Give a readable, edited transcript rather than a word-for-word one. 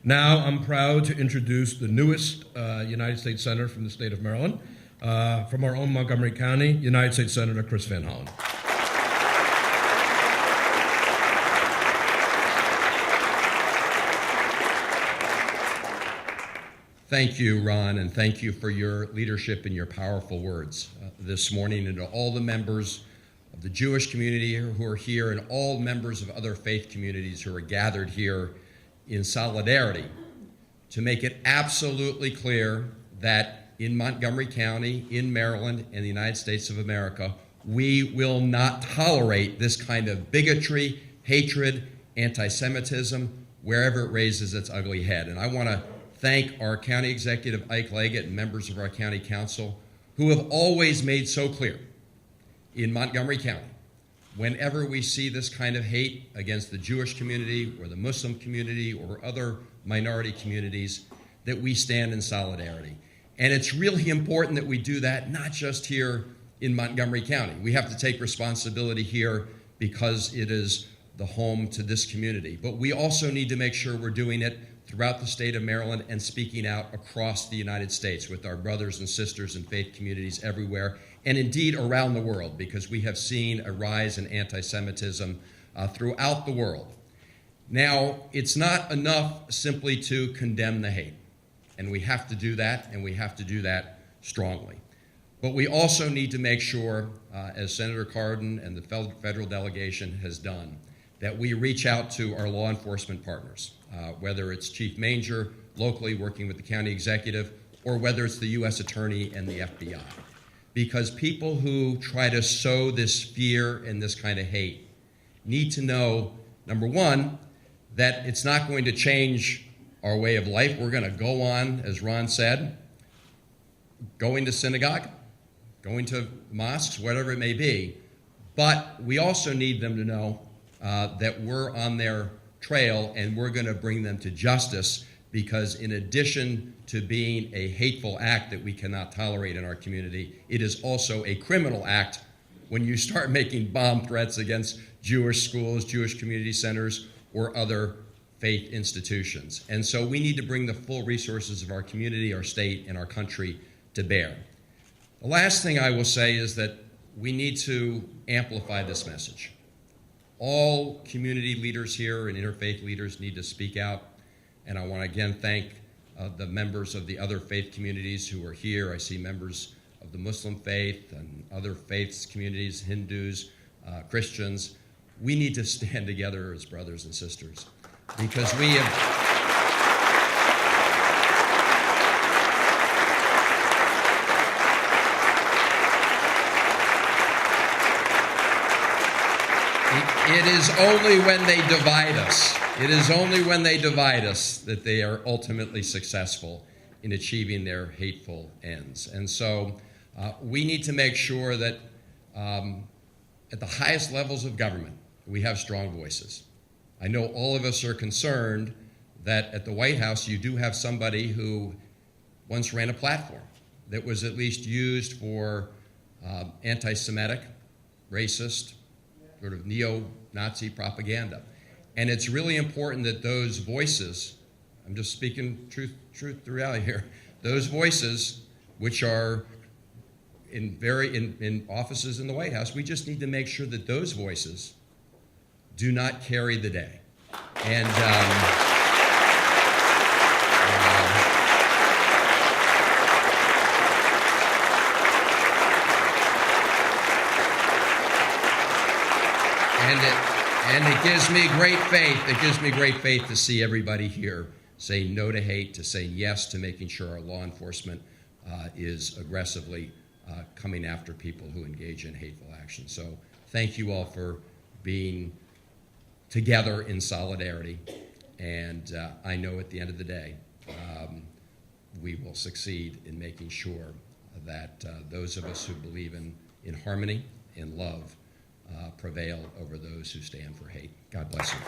Now I'm proud to introduce the newest United States Senator from the state of Maryland, from our own Montgomery County, United States Senator Chris Van Hollen. Thank you, Ron, and thank you for your leadership and your powerful words this morning, and to all the members of the Jewish community who are here and all members of other faith communities who are gathered here in solidarity to make it absolutely clear that in Montgomery County, in Maryland, and the United States of America, we will not tolerate this kind of bigotry, hatred, anti-Semitism, wherever it raises its ugly head. And I want to thank our County Executive, Ike Leggett, and members of our County Council who have always made so clear in Montgomery County, whenever we see this kind of hate against the Jewish community or the Muslim community or other minority communities, that we stand in solidarity. And it's really important that we do that not just here in Montgomery County. We have to take responsibility here because it is the home to this community. But we also need to make sure we're doing it throughout the state of Maryland and speaking out across the United States with our brothers and sisters and faith communities everywhere, and indeed around the world, because we have seen a rise in anti-Semitism throughout the world. Now, it's not enough simply to condemn the hate, and we have to do that, and we have to do that strongly. But we also need to make sure, as Senator Cardin and the federal delegation has done, that we reach out to our law enforcement partners, whether it's Chief Manger locally working with the county executive, or whether it's the U.S. Attorney and the FBI. Because people who try to sow this fear and this kind of hate need to know, number one, that it's not going to change our way of life. We're going to go on, as Ron said, going to synagogue, going to mosques, whatever it may be. But we also need them to know that we're on their trail and we're going to bring them to justice, because in addition to being a hateful act that we cannot tolerate in our community, it is also a criminal act when you start making bomb threats against Jewish schools, Jewish community centers, or other faith institutions. And so we need to bring the full resources of our community, our state, and our country to bear. The last thing I will say is that we need to amplify this message. All community leaders here and interfaith leaders need to speak out. And I want to again thank the members of the other faith communities who are here. I see members of the Muslim faith and other faiths communities, Hindus, Christians. We need to stand together as brothers and sisters, because we have... It is only when they divide us, that they are ultimately successful in achieving their hateful ends. And so we need to make sure that at the highest levels of government, we have strong voices. I know all of us are concerned that at the White House, you do have somebody who once ran a platform that was at least used for anti-Semitic, racist, sort of neo-Nazi propaganda. And it's really important that those voices, I'm just speaking truth to reality here, those voices, which are in offices in the White House, we just need to make sure that those voices do not carry the day. And And it gives me great faith. It gives me great faith to see everybody here say no to hate, to say yes to making sure our law enforcement is aggressively coming after people who engage in hateful action. So thank you all for being together in solidarity. And I know at the end of the day, we will succeed in making sure that those of us who believe in harmony, in love, prevail over those who stand for hate. God bless you.